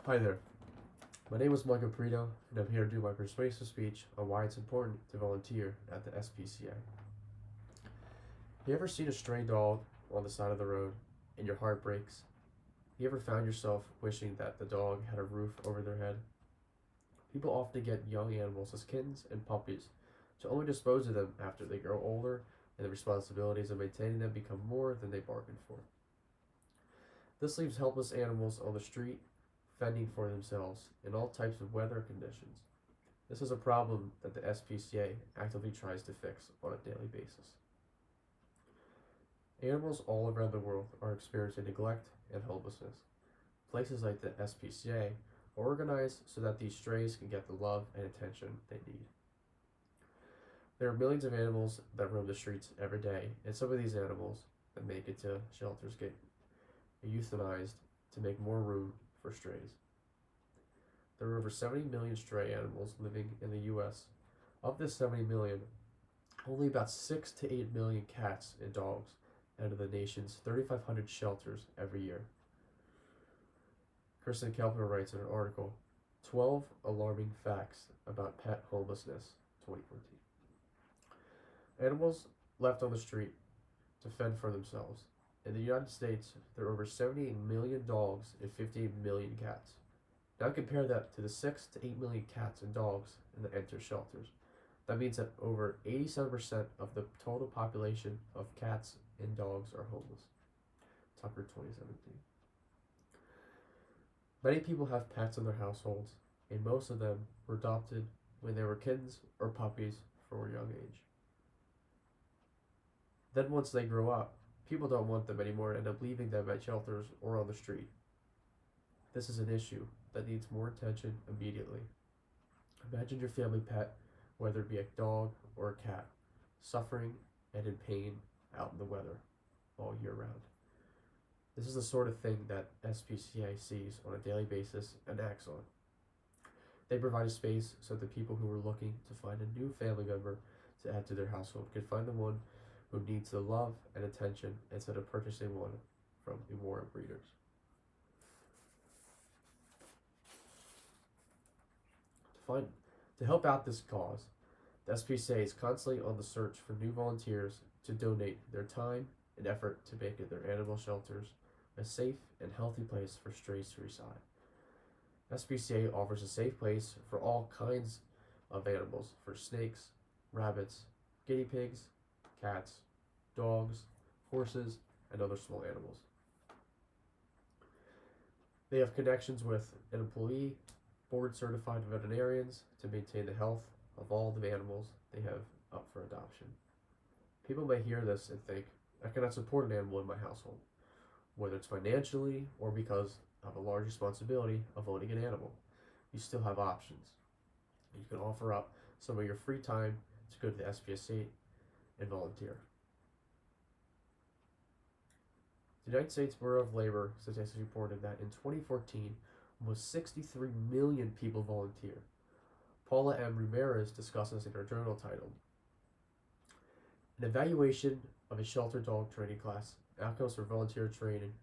Hi there, my name is Michael Perito, and I'm here to do my persuasive speech on why it's important to volunteer at the SPCA. You ever seen a stray dog on the side of the road and your heart breaks? You ever found yourself wishing that the dog had a roof over their head? People often get young animals as kittens and puppies to only dispose of them after they grow older and the responsibilities of maintaining them become more than they bargained for. This leaves helpless animals on the street fending for themselves in all types of weather conditions. This is a problem that the SPCA actively tries to fix on a daily basis. Animals all around the world are experiencing neglect and homelessness. Places like the SPCA are organized so that these strays can get the love and attention they need. There are millions of animals that roam the streets every day, and some of these animals that make it to shelters get euthanized to make more room for strays. There are over 70 million stray animals living in the US. Of this 70 million, only about 6 to 8 million cats and dogs enter the nation's 3,500 shelters every year. Kristen Kelper writes in an article, 12 Alarming Facts About Pet Homelessness, 2014. Animals left on the street to fend for themselves. In the United States, there are over 78 million dogs and 58 million cats. Now compare that to the 6 to 8 million cats and dogs that enter shelters. That means that over 87% of the total population of cats and dogs are homeless. Tucker 2017. Many people have pets in their households, and most of them were adopted when they were kittens or puppies from a young age. Then once they grow up, people don't want them anymore and end up leaving them at shelters or on the street. This is an issue that needs more attention immediately. Imagine your family pet, whether it be a dog or a cat, suffering and in pain out in the weather all year round. This is the sort of thing that SPCA sees on a daily basis and acts on. They provide a space so that people who are looking to find a new family member to add to their household can find the one who needs the love and attention instead of purchasing one from immoral breeders. To help out this cause, the SPCA is constantly on the search for new volunteers to donate their time and effort to make their animal shelters a safe and healthy place for strays to reside. SPCA offers a safe place for all kinds of animals, for snakes, rabbits, guinea pigs, cats, dogs, horses, and other small animals. They have connections with an employee, board-certified veterinarians to maintain the health of all the animals they have up for adoption. People may hear this and think, I cannot support an animal in my household, whether it's financially or because of a large responsibility of owning an animal. You still have options. You can offer up some of your free time to go to the SPCA and volunteer. The United States Bureau of Labor statistics reported that in 2014, almost 63 million people volunteer. Paula M. Ramirez discusses in her journal titled, An Evaluation of a Shelter Dog Training Class, Outcomes for Volunteer Training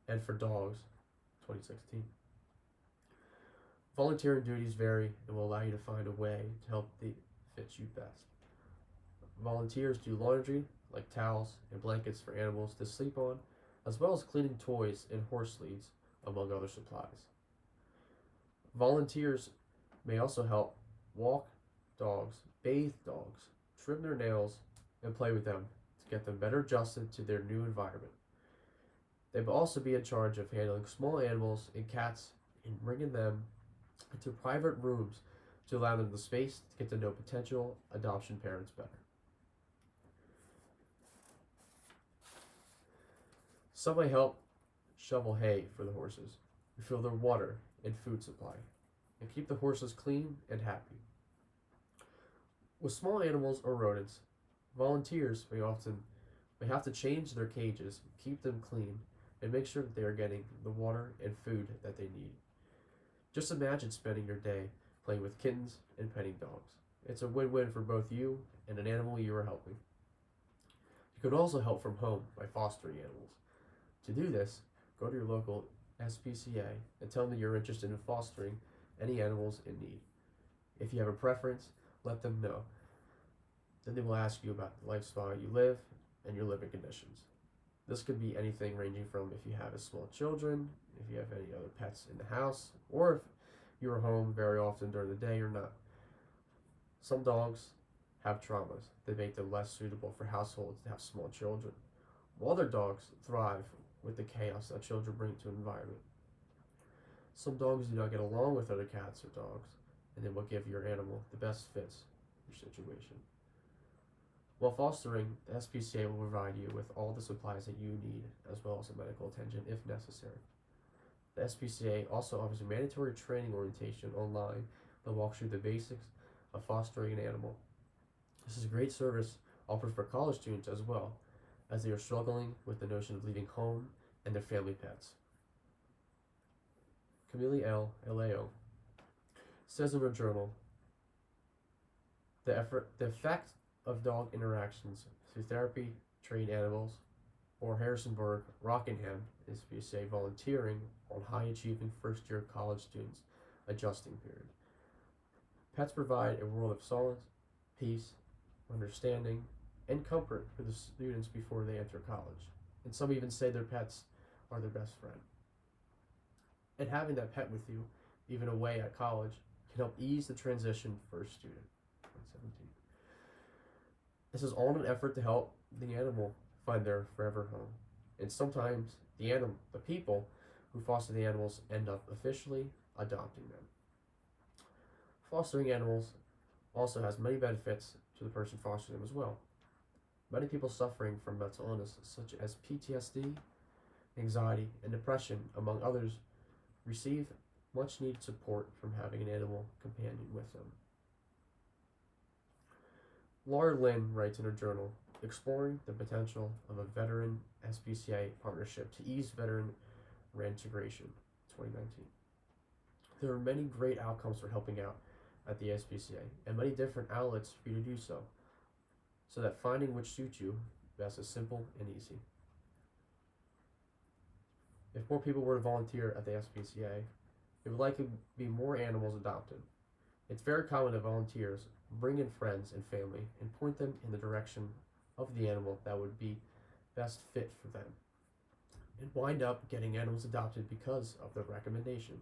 and for Dogs, 2016. Volunteering duties vary and will allow you to find a way to help fit you best. Volunteers do laundry, like towels and blankets for animals to sleep on, as well as cleaning toys and horse leads, among other supplies. Volunteers may also help walk dogs, bathe dogs, trim their nails, and play with them to get them better adjusted to their new environment. They will also be in charge of handling small animals and cats and bringing them into private rooms to allow them the space to get to know potential adoption parents better. Some may help shovel hay for the horses, refill their water and food supply, and keep the horses clean and happy. With small animals or rodents, volunteers may have to change their cages, keep them clean, and make sure that they are getting the water and food that they need. Just imagine spending your day playing with kittens and petting dogs. It's a win-win for both you and an animal you are helping. You could also help from home by fostering animals. To do this, go to your local SPCA and tell them that you're interested in fostering any animals in need. If you have a preference, let them know. Then they will ask you about the lifestyle you live and your living conditions. This could be anything ranging from if you have small children, if you have any other pets in the house, or if you're home very often during the day or not. Some dogs have traumas that make them less suitable for households that have small children, while other dogs thrive with the chaos that children bring to an environment. Some dogs do not get along with other cats or dogs, and they will give your animal the best fits your situation. While fostering, the SPCA will provide you with all the supplies that you need, as well as the medical attention if necessary. The SPCA also offers a mandatory training orientation online that walks through the basics of fostering an animal. This is a great service offered for college students as well, as they are struggling with the notion of leaving home and their family pets. Camille L. Aleo says in her journal, the effect of dog interactions through therapy, trained animals, or Harrisonburg, Rockingham, SPCA volunteering on high-achieving first-year college students' adjusting period. Pets provide a world of solace, peace, understanding, and comfort for the students before they enter college. And some even say their pets are their best friend. And having that pet with you, even away at college, can help ease the transition for a student. 17. This is all in an effort to help the animal find their forever home. And sometimes the people who foster the animals end up officially adopting them. Fostering animals also has many benefits to the person fostering them as well. Many people suffering from mental illness such as PTSD, anxiety, and depression, among others, receive much needed support from having an animal companion with them. Laura Lynn writes in her journal, exploring the potential of a veteran SPCA partnership to ease veteran reintegration, 2019. There are many great outcomes for helping out at the SPCA and many different outlets for you to do so that finding which suits you best is simple and easy. If more people were to volunteer at the SPCA, there would likely be more animals adopted. It's very common that volunteers bring in friends and family and point them in the direction of the animal that would be best fit for them, and wind up getting animals adopted because of their recommendation.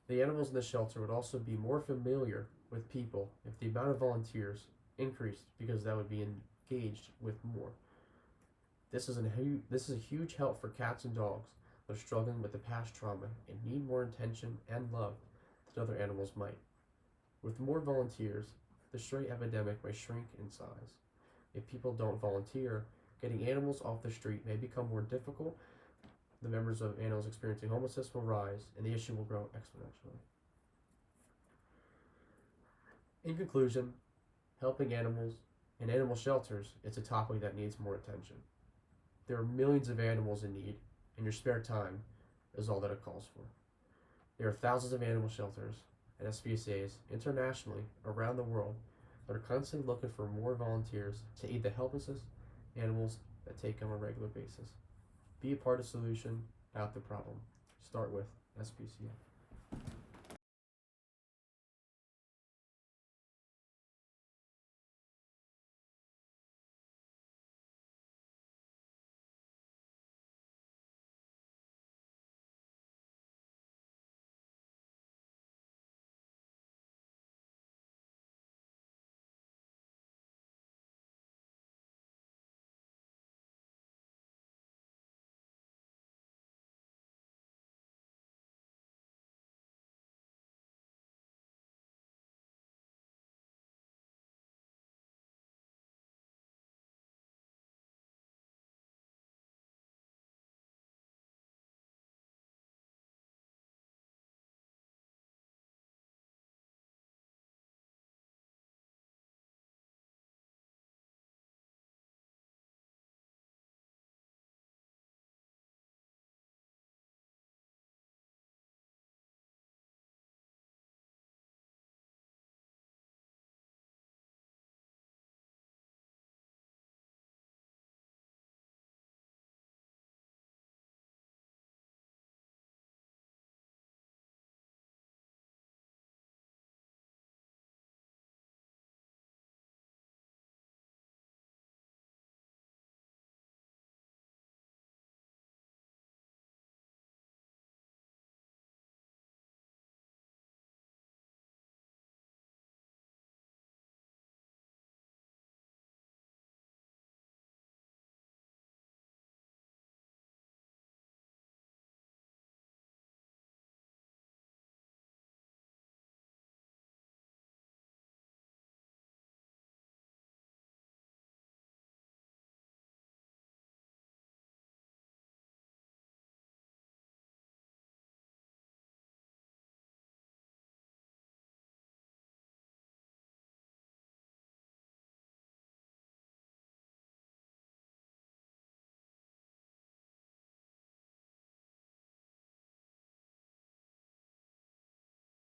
The animals in the shelter would also be more familiar with people if the amount of volunteers increased, because that would be engaged with more. This is a huge help for cats and dogs that are struggling with the past trauma and need more attention and love than other animals might. With more volunteers, the stray epidemic may shrink in size. If people don't volunteer, getting animals off the street may become more difficult. The numbers of animals experiencing homelessness will rise, and the issue will grow exponentially. In conclusion, helping animals and animal shelters is a topic that needs more attention. There are millions of animals in need, and your spare time is all that it calls for. There are thousands of animal shelters and SPCAs internationally around the world that are constantly looking for more volunteers to aid the helpless animals that take on a regular basis. Be a part of the solution, not the problem. Start with SPCA.